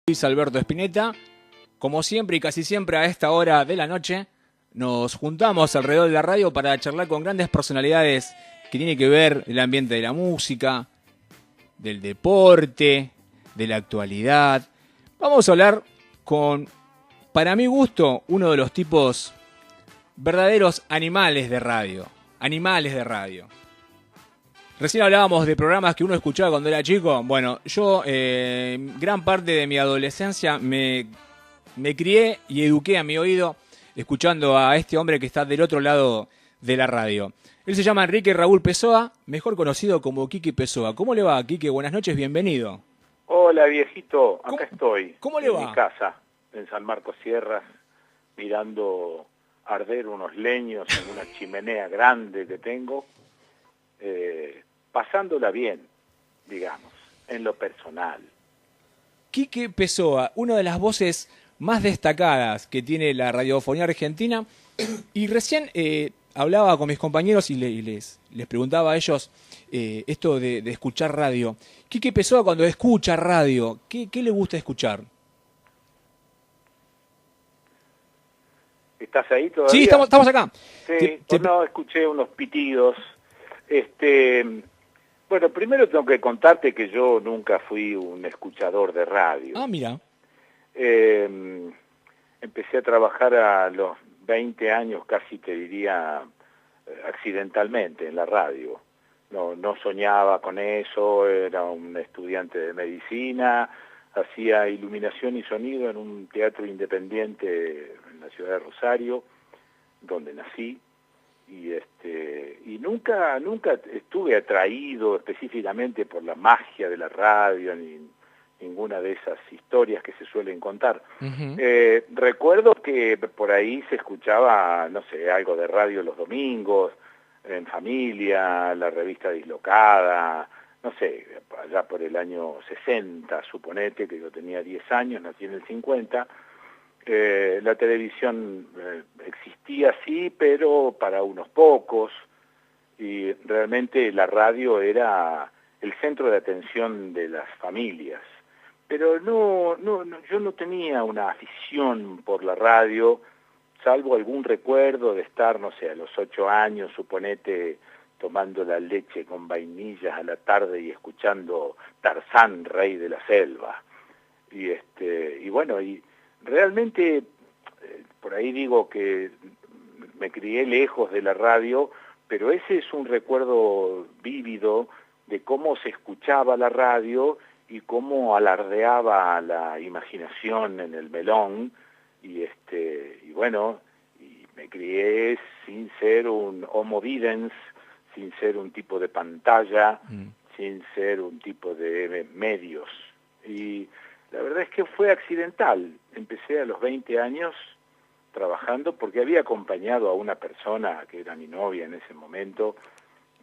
Luis Alberto Spinetta. Como siempre y casi siempre a esta hora de la noche nos juntamos alrededor de la radio para charlar con grandes personalidades que tienen que ver el ambiente de la música, del deporte, de la actualidad. Vamos a hablar con, para mi gusto, uno de los tipos verdaderos animales de radio. Animales de radio. Recién hablábamos de programas que uno escuchaba cuando era chico. Bueno, yo gran parte de mi adolescencia me crié y eduqué a mi oído escuchando a este hombre que está del otro lado de la radio. Él se llama Enrique Raúl Pessoa, mejor conocido como Quique Pessoa. ¿Cómo le va, Quique? Buenas noches, bienvenido. Hola, viejito, acá estoy. ¿Cómo le va? En mi casa, en San Marcos Sierras, mirando arder unos leños en una chimenea grande que tengo, pasándola bien, digamos, en lo personal. Quique Pessoa, una de las voces más destacadas que tiene la radiofonía argentina, y recién hablaba con mis compañeros y les preguntaba a ellos esto de escuchar radio. Quique Pessoa, cuando escucha radio, ¿qué le gusta escuchar? ¿Estás ahí todavía? Sí, estamos acá. Sí, no, escuché unos pitidos. Bueno, primero tengo que contarte que yo nunca fui un escuchador de radio. Ah, mira. Empecé a trabajar a los 20 años, casi te diría accidentalmente, en la radio. No soñaba con eso, era un estudiante de medicina, hacía iluminación y sonido en un teatro independiente en la ciudad de Rosario, donde nací. Y nunca estuve atraído específicamente por la magia de la radio, ni ninguna de esas historias que se suelen contar. Uh-huh. Recuerdo que por ahí se escuchaba, no sé, algo de radio los domingos, en familia, la revista Dislocada, no sé, allá por el año 60, suponete, que yo tenía 10 años, nací en el 50, la televisión existía sí, pero para unos pocos, y realmente la radio era el centro de atención de las familias. Pero yo no tenía una afición por la radio, salvo algún recuerdo de estar, no sé, a los 8 años, suponete, tomando la leche con vainillas a la tarde y escuchando Tarzán, Rey de la Selva. Y bueno, y realmente, por ahí digo que me crié lejos de la radio, pero ese es un recuerdo vívido de cómo se escuchaba la radio y cómo alardeaba la imaginación en el melón, y bueno, y me crié sin ser un homo videns, sin ser un tipo de pantalla, sin ser un tipo de medios. Y la verdad es que fue accidental. Empecé a los 20 años trabajando porque había acompañado a una persona que era mi novia en ese momento,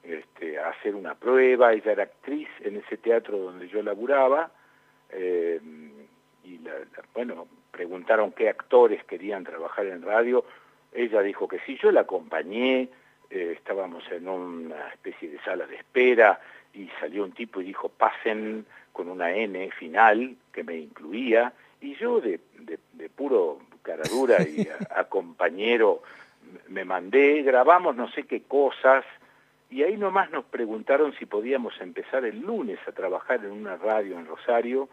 a hacer una prueba. Ella era actriz en ese teatro donde yo laburaba, bueno, preguntaron qué actores querían trabajar en radio. Ella dijo que sí, yo la acompañé, estábamos en una especie de sala de espera y salió un tipo y dijo pasen, con una N final que me incluía, y yo de puro caradura y a compañero me mandé, grabamos no sé qué cosas, y ahí nomás nos preguntaron si podíamos empezar el lunes a trabajar en una radio en Rosario.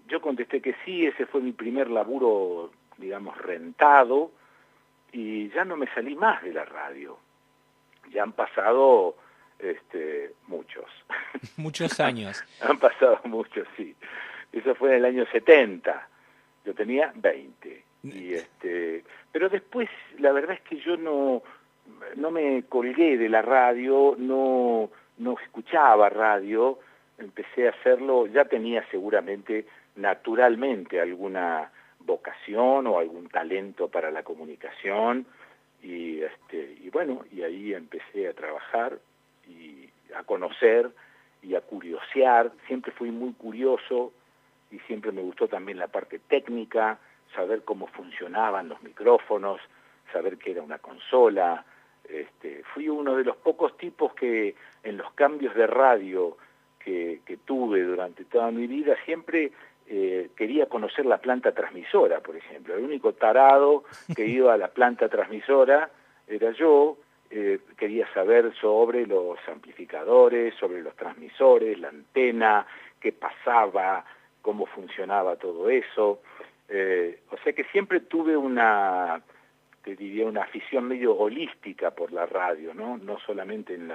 Yo contesté que sí, ese fue mi primer laburo, digamos, rentado, y ya no me salí más de la radio. Ya han pasado muchos. Muchos años. Han pasado muchos, sí. Eso fue en el año 70. Yo tenía 20. Pero después, la verdad es que yo no me colgué de la radio, no escuchaba radio, empecé a hacerlo, ya tenía seguramente, naturalmente, alguna vocación o algún talento para la comunicación, y bueno, y ahí empecé a trabajar y a conocer y a curiosear. Siempre fui muy curioso y siempre me gustó también la parte técnica, saber cómo funcionaban los micrófonos, saber qué era una consola. Fui uno de los pocos tipos que en los cambios de radio que tuve durante toda mi vida siempre quería conocer la planta transmisora, por ejemplo. El único tarado que iba a la planta transmisora era yo. Quería saber sobre los amplificadores, sobre los transmisores, la antena, qué pasaba, cómo funcionaba todo eso. O sea que siempre tuve te diría, una afición medio holística por la radio, ¿no? No solamente en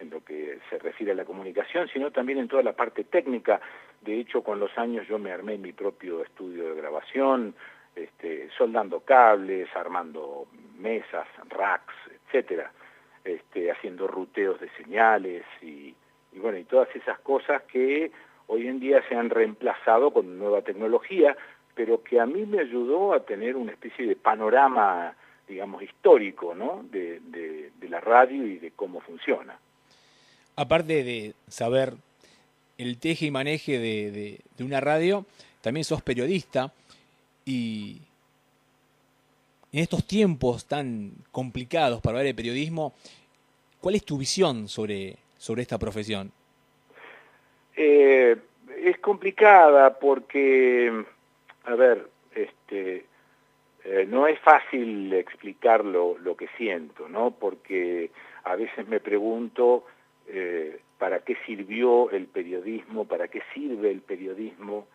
lo que se refiere a la comunicación, sino también en toda la parte técnica. De hecho, con los años yo me armé mi propio estudio de grabación, soldando cables, armando mesas, racks, etcétera, haciendo ruteos de señales y bueno, y todas esas cosas que hoy en día se han reemplazado con nueva tecnología, pero que a mí me ayudó a tener una especie de panorama, digamos, histórico, ¿no? de la radio y de cómo funciona. Aparte de saber el teje y maneje de una radio, también sos periodista, y en estos tiempos tan complicados para ver el periodismo, ¿cuál es tu visión sobre esta profesión? Es complicada porque, a ver, no es fácil explicar lo que siento, ¿no? Porque a veces me pregunto ¿para qué sirvió el periodismo? ¿Para qué sirve el periodismo?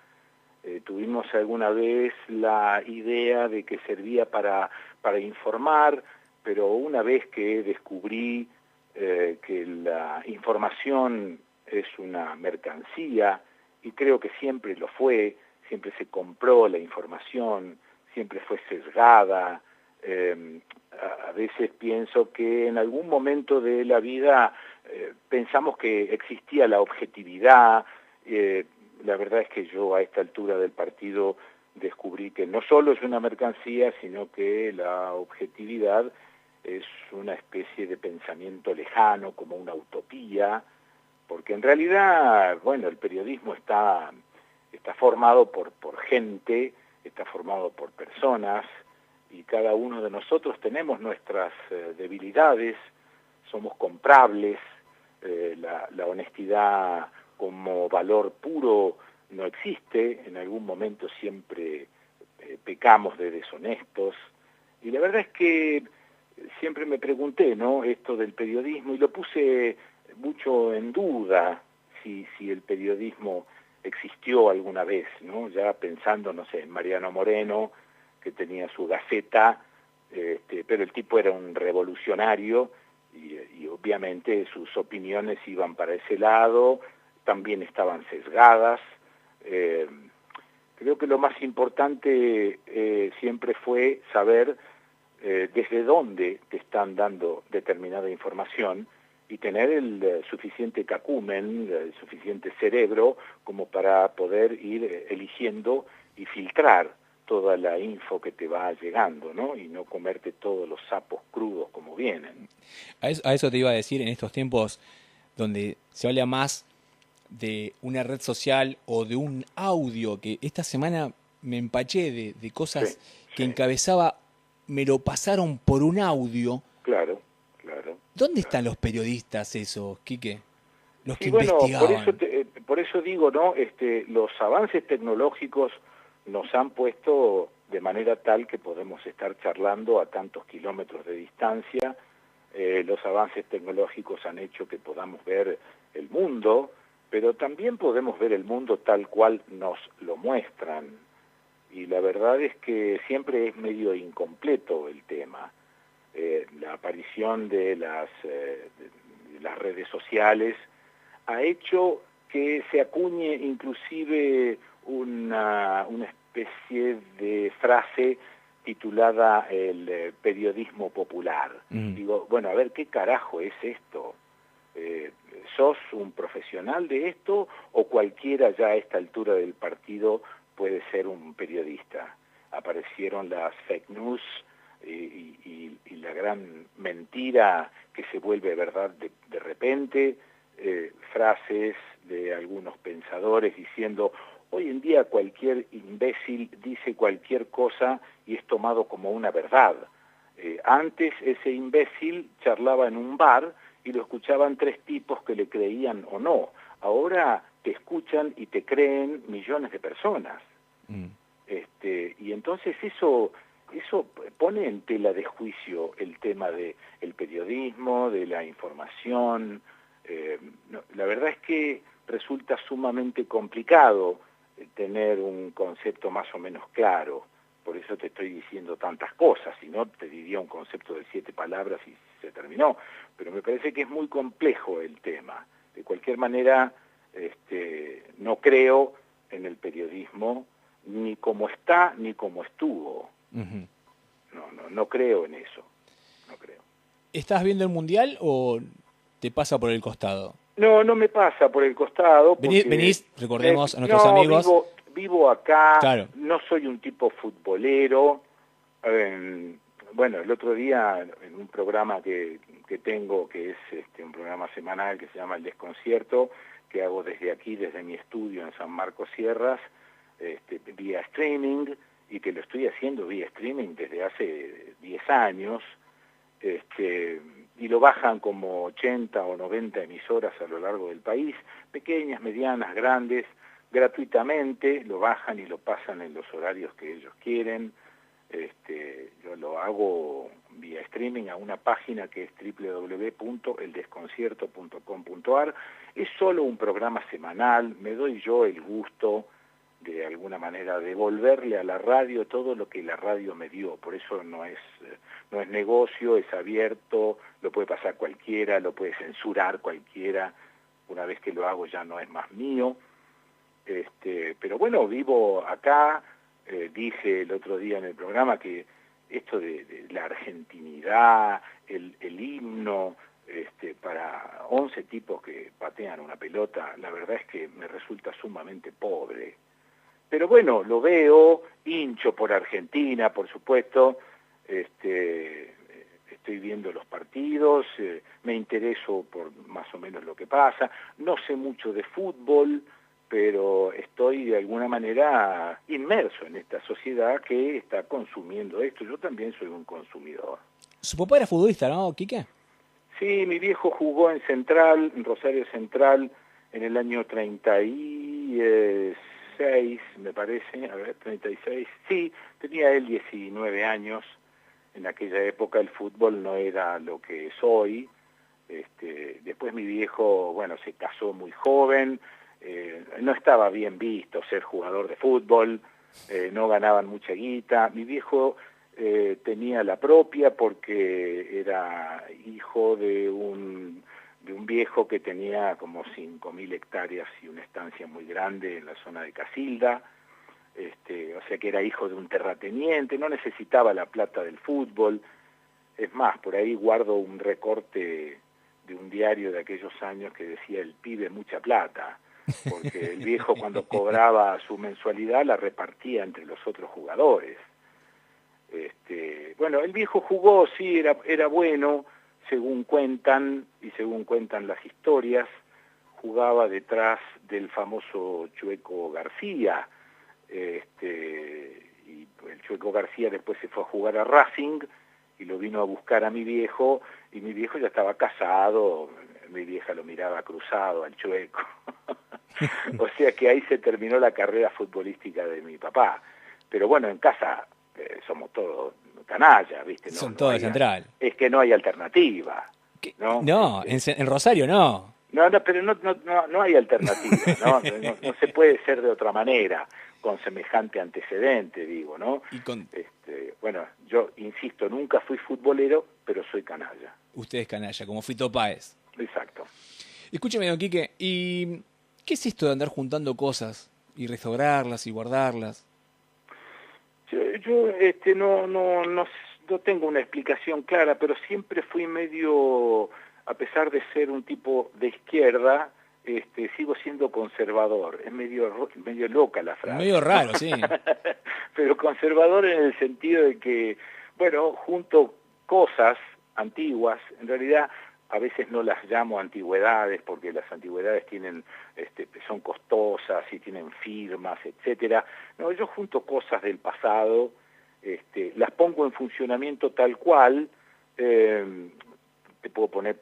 Tuvimos alguna vez la idea de que servía para informar, pero una vez que descubrí que la información es una mercancía, y creo que siempre lo fue, siempre se compró la información, siempre fue sesgada. A veces pienso que en algún momento de la vida pensamos que existía la objetividad. La verdad es que yo a esta altura del partido descubrí que no solo es una mercancía, sino que la objetividad es una especie de pensamiento lejano, como una utopía, porque en realidad, bueno, el periodismo está formado por gente, está formado por personas, y cada uno de nosotros tenemos nuestras debilidades, somos comprables, la honestidad como valor puro no existe, en algún momento siempre pecamos de deshonestos, y la verdad es que siempre me pregunté, ¿no?, esto del periodismo, y lo puse mucho en duda, si el periodismo existió alguna vez, ¿no? Ya pensando, no sé, en Mariano Moreno, que tenía su Gaceta, pero el tipo era un revolucionario y obviamente sus opiniones iban para ese lado, también estaban sesgadas. Creo que lo más importante siempre fue saber desde dónde te están dando determinada información y tener el suficiente cacumen, el suficiente cerebro como para poder ir eligiendo y filtrar toda la info que te va llegando, ¿no? Y no comerte todos los sapos crudos como vienen. A eso te iba a decir, en estos tiempos donde se habla más de una red social o de un audio, que esta semana me empaché de cosas que encabezaba, me lo pasaron por un audio. Claro, claro. ¿Dónde están los periodistas esos, Quique? Los que Bueno, investigaban. por eso digo, ¿no? Los avances tecnológicos nos han puesto de manera tal que podemos estar charlando a tantos kilómetros de distancia. Los avances tecnológicos han hecho que podamos ver el mundo, pero también podemos ver el mundo tal cual nos lo muestran. Y la verdad es que siempre es medio incompleto el tema. La aparición de las redes sociales ha hecho que se acuñe inclusive una especie de frase titulada el periodismo popular. Digo, bueno, a ver, ¿qué carajo es esto? ¿Sos un profesional de esto o cualquiera ya a esta altura del partido puede ser un periodista? Aparecieron las fake news y la gran mentira que se vuelve verdad de repente, frases de algunos pensadores diciendo hoy en día cualquier imbécil dice cualquier cosa y es tomado como una verdad. Antes ese imbécil charlaba en un bar y lo escuchaban 3 tipos que le creían o no. Ahora te escuchan y te creen millones de personas. Mm. Y entonces eso pone en tela de juicio el tema de el periodismo, de la información. La verdad es que resulta sumamente complicado tener un concepto más o menos claro. Por eso te estoy diciendo tantas cosas, si no te diría un concepto de 7 palabras y se terminó. Pero me parece que es muy complejo el tema. De cualquier manera, no creo en el periodismo ni como está ni como estuvo. Uh-huh. No creo en eso. No creo. ¿Estás viendo el Mundial o te pasa por el costado? No me pasa por el costado. Porque, venís, recordemos a nuestros amigos. Vivo acá, claro. No soy un tipo futbolero. Bueno, el otro día en un programa que tengo, que es un programa semanal que se llama El Desconcierto, que hago desde aquí, desde mi estudio en San Marcos Sierras, vía streaming, y que lo estoy haciendo vía streaming desde hace 10 años, y lo bajan como 80 o 90 emisoras a lo largo del país, pequeñas, medianas, grandes, gratuitamente, lo bajan y lo pasan en los horarios que ellos quieren. Yo lo hago vía streaming a una página que es www.eldesconcierto.com.ar. Es solo un programa semanal, me doy yo el gusto de alguna manera devolverle a la radio todo lo que la radio me dio. Por eso no es negocio, es abierto, lo puede pasar cualquiera, lo puede censurar cualquiera. Una vez que lo hago ya no es más mío. Pero bueno, vivo acá. Dije el otro día en el programa que esto de la argentinidad, el himno, para 11 tipos que patean una pelota, la verdad es que me resulta sumamente pobre. Pero bueno, lo veo, hincho por Argentina, por supuesto, estoy viendo los partidos, me intereso por más o menos lo que pasa, no sé mucho de fútbol, pero estoy de alguna manera inmerso en esta sociedad que está consumiendo esto. Yo también soy un consumidor. Su papá era futbolista, ¿no, Quique? Sí, mi viejo jugó en Central, en Rosario Central, en el año 36, me parece, 36, sí, tenía él 19 años. En aquella época el fútbol no era lo que es hoy. Después mi viejo, bueno, se casó muy joven. No estaba bien visto ser jugador de fútbol, no ganaban mucha guita. Mi viejo tenía la propia porque era hijo de un viejo que tenía como 5.000 hectáreas y una estancia muy grande en la zona de Casilda, o sea que era hijo de un terrateniente, no necesitaba la plata del fútbol. Es más, por ahí guardo un recorte de un diario de aquellos años que decía el pibe mucha plata, porque el viejo cuando cobraba su mensualidad la repartía entre los otros jugadores. Bueno, el viejo jugó, sí, era bueno, según cuentan las historias, jugaba detrás del famoso Chueco García, y el Chueco García después se fue a jugar a Racing y lo vino a buscar a mi viejo, y mi viejo ya estaba casado, mi vieja lo miraba cruzado al Chueco. O sea que ahí se terminó la carrera futbolística de mi papá. Pero bueno, en casa somos todos canallas, ¿viste? Son todos de Central. Es que no hay alternativa. No, en Rosario no. No, pero no hay alternativa, no se puede ser de otra manera, con semejante antecedente, digo, ¿no? Bueno, yo insisto, nunca fui futbolero, pero soy canalla. Usted es canalla, como Fito Páez. Exacto. Escúcheme, don Quique, ¿y qué es esto de andar juntando cosas y restaurarlas y guardarlas? Yo no tengo una explicación clara, pero siempre fui medio, a pesar de ser un tipo de izquierda, sigo siendo conservador. Es medio loca la frase. Medio raro, sí. Pero conservador en el sentido de que, bueno, junto cosas antiguas, en realidad a veces no las llamo antigüedades porque las antigüedades son costosas y tienen firmas, etcétera. No, yo junto cosas del pasado, las pongo en funcionamiento tal cual. Te puedo poner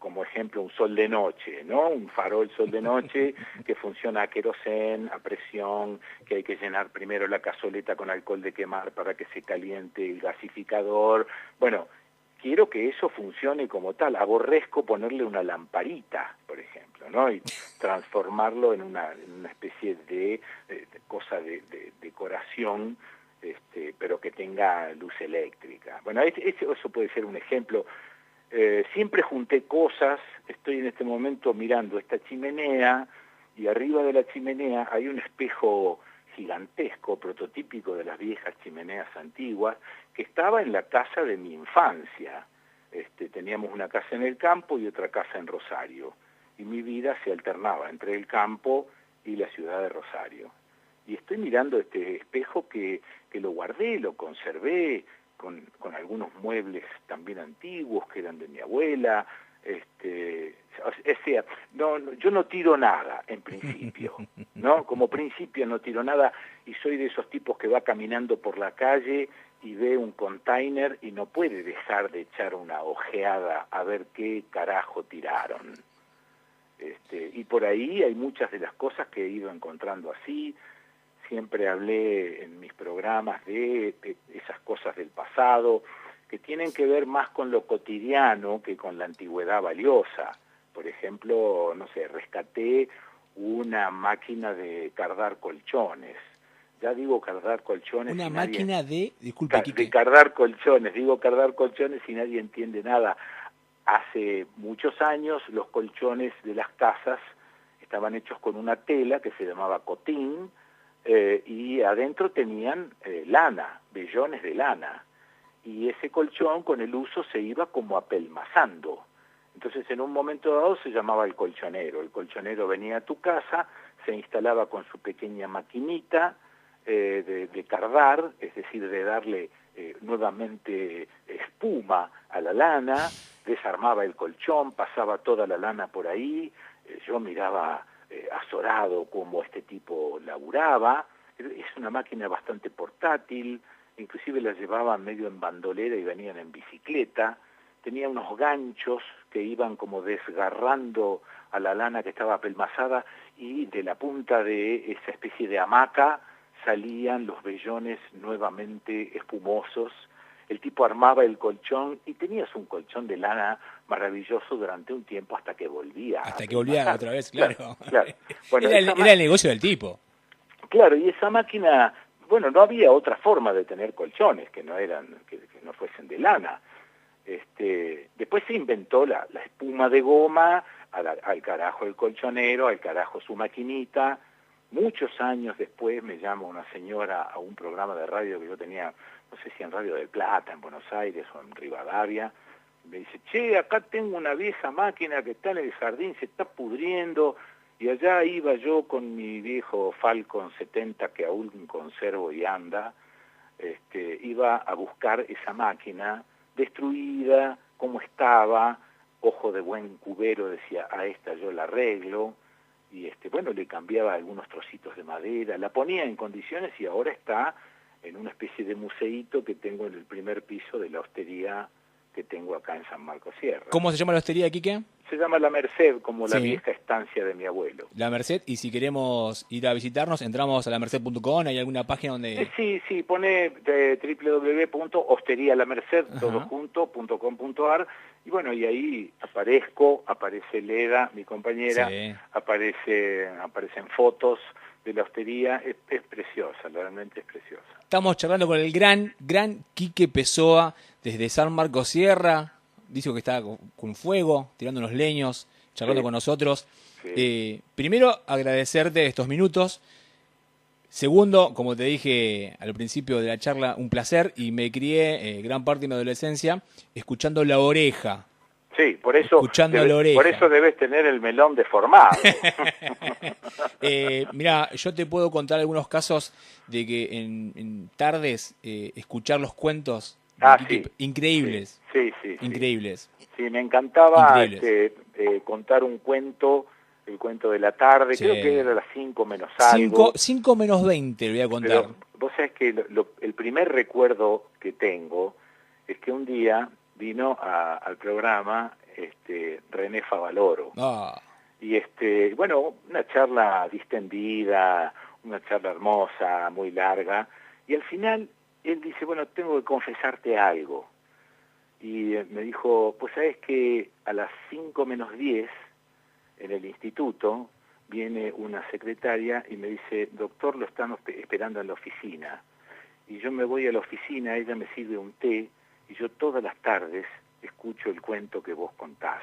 como ejemplo un sol de noche, ¿no? Un farol sol de noche que funciona a querosén, a presión, que hay que llenar primero la cazoleta con alcohol de quemar para que se caliente el gasificador. Bueno, quiero que eso funcione como tal. Aborrezco ponerle una lamparita, por ejemplo, ¿no? Y transformarlo en una especie de cosa de decoración, pero que tenga luz eléctrica. Bueno, eso puede ser un ejemplo. Siempre junté cosas. Estoy en este momento mirando esta chimenea, y arriba de la chimenea hay un espejo gigantesco, prototípico de las viejas chimeneas antiguas, que estaba en la casa de mi infancia. Teníamos una casa en el campo y otra casa en Rosario, y mi vida se alternaba entre el campo y la ciudad de Rosario. Y estoy mirando este espejo que lo guardé, lo conservé, con algunos muebles también antiguos que eran de mi abuela. Yo no tiro nada en principio, ¿no? Como principio no tiro nada, y soy de esos tipos que va caminando por la calle y ve un container y no puede dejar de echar una ojeada a ver qué carajo tiraron. Y por ahí hay muchas de las cosas que he ido encontrando así. Siempre hablé en mis programas de esas cosas del pasado, que tienen que ver más con lo cotidiano que con la antigüedad valiosa. Por ejemplo, no sé, rescaté una máquina de cardar colchones. Ya digo cardar colchones. Una máquina de, disculpe, de cardar colchones, digo cardar colchones y nadie entiende nada. Hace muchos años los colchones de las casas estaban hechos con una tela que se llamaba cotín, y adentro tenían lana, vellones de lana, y ese colchón con el uso se iba como apelmazando. Entonces en un momento dado se llamaba el colchonero venía a tu casa, se instalaba con su pequeña maquinita de cardar, es decir, de darle nuevamente espuma a la lana, desarmaba el colchón, pasaba toda la lana por ahí. Yo miraba azorado cómo este tipo laburaba. Es una máquina bastante portátil, inclusive la llevaban medio en bandolera y venían en bicicleta. Tenía unos ganchos que iban como desgarrando a la lana que estaba apelmazada, y de la punta de esa especie de hamaca salían los vellones nuevamente espumosos. El tipo armaba el colchón y tenías un colchón de lana maravilloso durante un tiempo hasta que volvía. Hasta que volvía otra vez, claro. Claro. Bueno, era el negocio del tipo. Claro, y esa máquina, bueno, no había otra forma de tener colchones que no fuesen de lana. Después se inventó la espuma de goma, al carajo el colchonero, al carajo su maquinita. Muchos años después me llama una señora a un programa de radio que yo tenía, no sé si en Radio del Plata, en Buenos Aires o en Rivadavia. Me dice, che, acá tengo una vieja máquina que está en el jardín, se está pudriendo. Y allá iba yo con mi viejo Falcon 70 que aún conservo y anda. Iba a buscar esa máquina destruida, como estaba, ojo de buen cubero, decía, a esta yo la arreglo. Y bueno, le cambiaba algunos trocitos de madera, la ponía en condiciones, y ahora está en una especie de museíto que tengo en el primer piso de la hostería que tengo acá en San Marcos Sierra. ¿Cómo se llama la hostería, Quique? Se llama La Merced, como la Sí. vieja estancia de mi abuelo. La Merced, y si queremos ir a visitarnos, entramos a lamerced.com, ¿hay alguna página donde...? Sí, pone www.hosterialamerced.com.ar, y bueno, y ahí aparece Leda, mi compañera, Sí. aparecen fotos de la hostería. Es preciosa, realmente es preciosa. Estamos charlando con el gran Quique Pessoa, desde San Marcos Sierra. Dice que está con fuego, tirando unos leños, charlando con nosotros. Sí. Primero, agradecerte estos minutos. Segundo, como te dije al principio de la charla, un placer, y me crié gran parte de mi adolescencia escuchando La Oreja. Sí, por eso debes tener el melón deformado. Mirá, yo te puedo contar algunos casos de que en tardes escuchar los cuentos increíbles. Sí. Increíbles. Sí, me encantaba contar un cuento, el cuento de la tarde, creo que era a las 5 menos algo. 5 menos 20 le voy a contar. Pero vos sabés que el primer recuerdo que tengo es que un día vino al programa René Favaloro. Ah. Y bueno, una charla distendida, una charla hermosa, muy larga, y al final él dice, bueno, tengo que confesarte algo. Y me dijo, pues sabes que a las 5 menos 10 en el instituto viene una secretaria y me dice, doctor, lo están esperando en la oficina. Y yo me voy a la oficina, ella me sirve un té, y yo todas las tardes escucho el cuento que vos contás.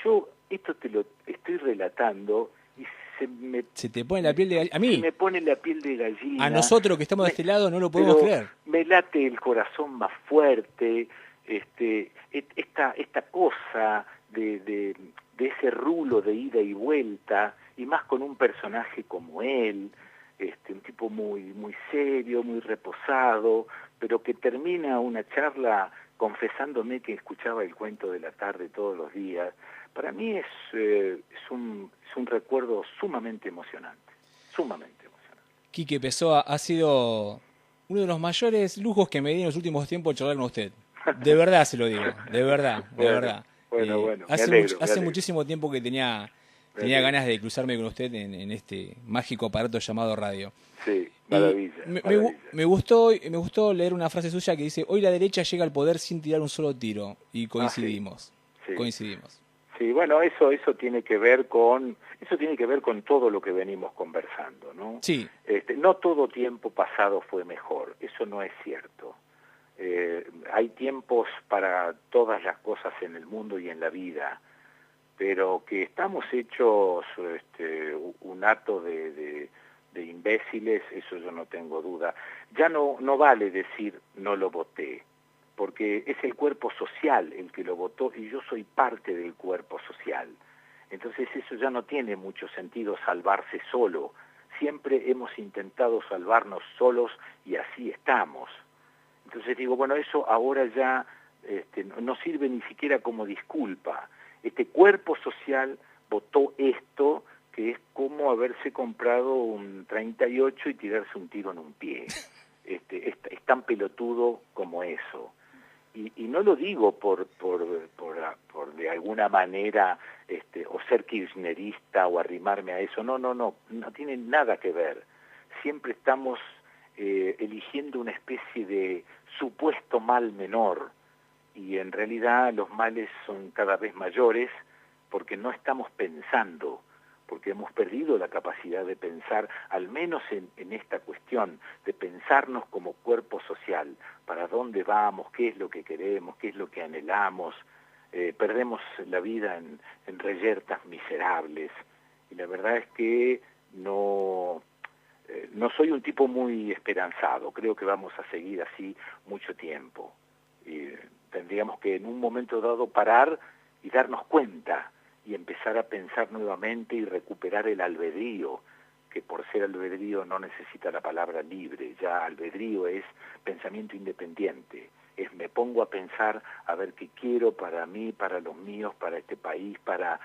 Yo esto te lo estoy relatando y se te pone la piel de gallina. A mí. Se me pone la piel de gallina. A nosotros que estamos de este lado no lo podemos creer. Me late el corazón más fuerte, esta cosa de ese rulo de ida y vuelta, y más con un personaje como él, un tipo muy serio, muy reposado, pero que termina una charla confesándome que escuchaba el cuento de la tarde todos los días. Para mí es un recuerdo sumamente emocionante, sumamente emocionante. Quique Pessoa, ha sido uno de los mayores lujos que me di en los últimos tiempos charlar con usted. De verdad se lo digo, de verdad, de verdad. Bueno, hace muchísimo tiempo que tenía ganas de cruzarme con usted en este mágico aparato llamado radio. Sí, maravilla. Me gustó leer una frase suya que dice, hoy la derecha llega al poder sin tirar un solo tiro, y coincidimos. Sí. Coincidimos. Sí, bueno, eso tiene que ver con todo lo que venimos conversando, ¿no? Sí. No todo tiempo pasado fue mejor, eso no es cierto. Hay tiempos para todas las cosas en el mundo y en la vida, pero que estamos hechos un acto de imbéciles, eso yo no tengo duda. Ya no vale decir no lo voté, porque es el cuerpo social el que lo votó y yo soy parte del cuerpo social. Entonces eso ya no tiene mucho sentido salvarse solo. Siempre hemos intentado salvarnos solos y así estamos. Entonces digo, bueno, eso ahora ya no sirve ni siquiera como disculpa. Este cuerpo social votó esto, que es como haberse comprado un 38 y tirarse un tiro en un pie. Es tan pelotudo como eso. Y no lo digo por de alguna manera o ser kirchnerista o arrimarme a eso, no tiene nada que ver. Siempre estamos eligiendo una especie de supuesto mal menor, y en realidad los males son cada vez mayores porque no estamos pensando, porque hemos perdido la capacidad de pensar, al menos en esta cuestión, de pensarnos como cuerpo social, para dónde vamos, qué es lo que queremos, qué es lo que anhelamos. Perdemos la vida en reyertas miserables, y la verdad es que no soy un tipo muy esperanzado, creo que vamos a seguir así mucho tiempo. Y tendríamos que en un momento dado parar y darnos cuenta y empezar a pensar nuevamente y recuperar el albedrío, que por ser albedrío no necesita la palabra libre, ya albedrío es pensamiento independiente, es me pongo a pensar a ver qué quiero para mí, para los míos, para este país, para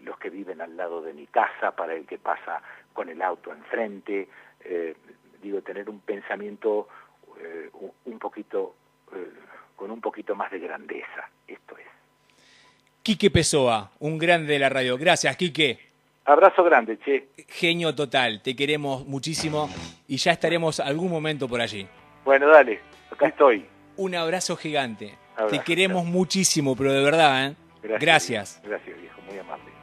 los que viven al lado de mi casa, para el que pasa con el auto enfrente, tener un pensamiento un poquito con un poquito más de grandeza, esto es. Quique Pessoa, un grande de la radio. Gracias, Quique. Abrazo grande, che. Genio total, te queremos muchísimo y ya estaremos algún momento por allí. Bueno, dale, acá estoy. Un abrazo gigante. Abrazo, te queremos muchísimo, pero de verdad, ¿eh? Gracias. Gracias. Gracias, viejo, muy amable.